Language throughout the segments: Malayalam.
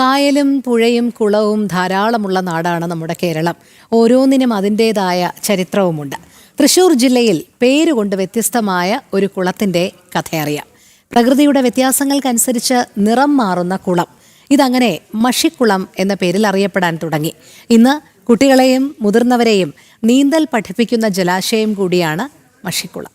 കായലും പുഴയും കുളവും ധാരാളമുള്ള നാടാണ് നമ്മുടെ കേരളം. ഓരോന്നിനും അതിൻ്റേതായ ചരിത്രവുമുണ്ട്. തൃശ്ശൂർ ജില്ലയിൽ പേരുകൊണ്ട് വ്യത്യസ്തമായ ഒരു കുളത്തിൻ്റെ കഥയറിയാം. പ്രകൃതിയുടെ വ്യത്യാസങ്ങൾക്കനുസരിച്ച് നിറം മാറുന്ന കുളം. ഇതങ്ങനെ മഷിക്കുളം എന്ന പേരിൽ അറിയപ്പെടാൻ തുടങ്ങി. ഇന്ന് കുട്ടികളെയും മുതിർന്നവരെയും നീന്തൽ പഠിപ്പിക്കുന്ന ജലാശയം കൂടിയാണ് മഷിക്കുളം.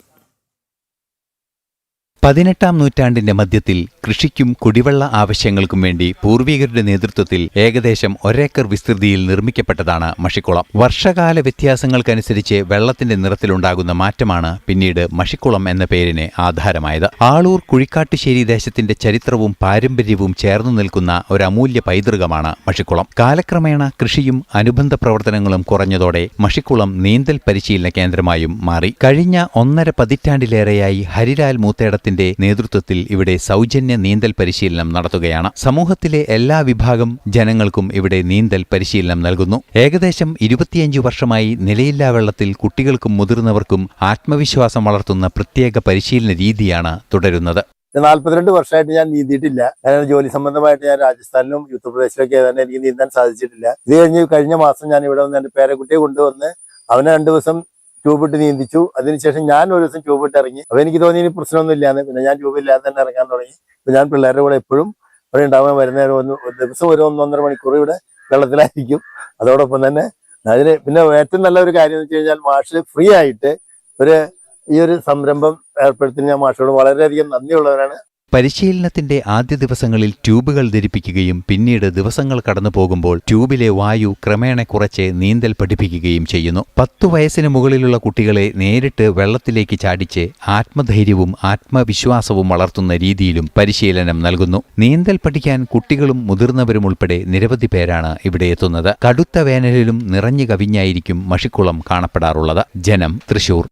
18-ാം നൂറ്റാണ്ടിന്റെ മധ്യത്തിൽ കൃഷിക്കും കുടിവെള്ള ആവശ്യങ്ങൾക്കും വേണ്ടി പൂർവികരുടെ നേതൃത്വത്തിൽ ഏകദേശം 1 ഏക്കർ വിസ്തൃതിയിൽ നിർമ്മിക്കപ്പെട്ടതാണ് മഷിക്കുളം. വർഷകാല വ്യത്യാസങ്ങൾക്കനുസരിച്ച് വെള്ളത്തിന്റെ നിറത്തിലുണ്ടാകുന്ന മാറ്റമാണ് പിന്നീട് മഷിക്കുളം എന്ന പേരിന് ആധാരമായത്. ആളൂർ കുഴിക്കാട്ടുശ്ശേരി ദേശത്തിന്റെ ചരിത്രവും പാരമ്പര്യവും ചേർന്നു നിൽക്കുന്ന ഒരു അമൂല്യ പൈതൃകമാണ് മഷിക്കുളം. കാലക്രമേണ കൃഷിയും അനുബന്ധ പ്രവർത്തനങ്ങളും കുറഞ്ഞതോടെ മഷിക്കുളം നീന്തൽ പരിശീലന കേന്ദ്രമായും മാറി. കഴിഞ്ഞ 1.5 പതിറ്റാണ്ടിലേറെയായി ഹരിലാൽ മൂത്തേടത്തിന്റെ നേതൃത്വത്തിൽ ഇവിടെ സൗജന്യ നീന്തൽ പരിശീലനം നടത്തുകയാണ്. സമൂഹത്തിലെ എല്ലാ വിഭാഗം ജനങ്ങൾക്കും ഇവിടെ നീന്തൽ പരിശീലനം നൽകുന്നു. ഏകദേശം 25 വർഷമായി നിലയില്ലാ വെള്ളത്തിൽ കുട്ടികൾക്കും മുതിർന്നവർക്കും ആത്മവിശ്വാസം വളർത്തുന്ന പ്രത്യേക പരിശീലന രീതിയാണ് തുടരുന്നത്. 42 വർഷമായിട്ട് ഞാൻ നീന്തിയിട്ടില്ല. ജോലി സംബന്ധമായിട്ട് ഞാൻ രാജസ്ഥാനിലും ഉത്തർപ്രദേശിലൊക്കെ തന്നെ എനിക്ക് നീന്താൻ സാധിച്ചിട്ടില്ല. ഇത് കഴിഞ്ഞ മാസം ഞാൻ ഇവിടെ വന്ന് എന്റെ പേരക്കുട്ടിയെ കൊണ്ടുവന്ന് അവനെ 2 ദിവസം ട്യൂബിട്ട് നീന്തിച്ചു. അതിനുശേഷം ഞാൻ ഒരു ദിവസം ട്യൂബിട്ട് ഇറങ്ങി. അപ്പൊ എനിക്ക് തോന്നി ഇനി പ്രശ്നമൊന്നും ഇല്ലാന്ന്. പിന്നെ ഞാൻ ട്യൂബില്ലാതെ തന്നെ ഇറങ്ങാൻ തുടങ്ങി. അപ്പൊ ഞാൻ പിള്ളേരുടെ കൂടെ എപ്പോഴും ഇവിടെ ഉണ്ടാവാൻ വരുന്ന ദിവസം ഒരു 1-1.5 മണിക്കൂർ ഇവിടെ വെള്ളത്തിലായിരിക്കും. അതോടൊപ്പം തന്നെ അതിന് പിന്നെ ഏറ്റവും നല്ല ഒരു കാര്യം എന്ന് വെച്ച് കഴിഞ്ഞാൽ മാഷ് ഫ്രീ ആയിട്ട് ഈ ഒരു സംരംഭം ഏർപ്പെടുത്തി ഞാൻ മാഷോട് വളരെയധികം നന്ദിയുള്ളവരാണ്. പരിശീലനത്തിന്റെ ആദ്യ ദിവസങ്ങളിൽ ട്യൂബുകൾ ധരിപ്പിക്കുകയും പിന്നീട് ദിവസങ്ങൾ കടന്നു പോകുമ്പോൾ ട്യൂബിലെ വായു ക്രമേണ കുറച്ച് നീന്തൽ പഠിപ്പിക്കുകയും ചെയ്യുന്നു. 10 വയസ്സിന് മുകളിലുള്ള കുട്ടികളെ നേരിട്ട് വെള്ളത്തിലേക്ക് ചാടിച്ച് ആത്മധൈര്യവും ആത്മവിശ്വാസവും വളർത്തുന്ന രീതിയിലും പരിശീലനം നൽകുന്നു. നീന്തൽ പഠിക്കാൻ കുട്ടികളും മുതിർന്നവരും ഉൾപ്പെടെ നിരവധി പേരാണ് ഇവിടെ എത്തുന്നത്. കടുത്ത വേനലിലും നിറഞ്ഞു കവിഞ്ഞായിരിക്കും മഷിക്കുളം കാണപ്പെടാറുള്ളത്. ജനം, തൃശ്ശൂർ.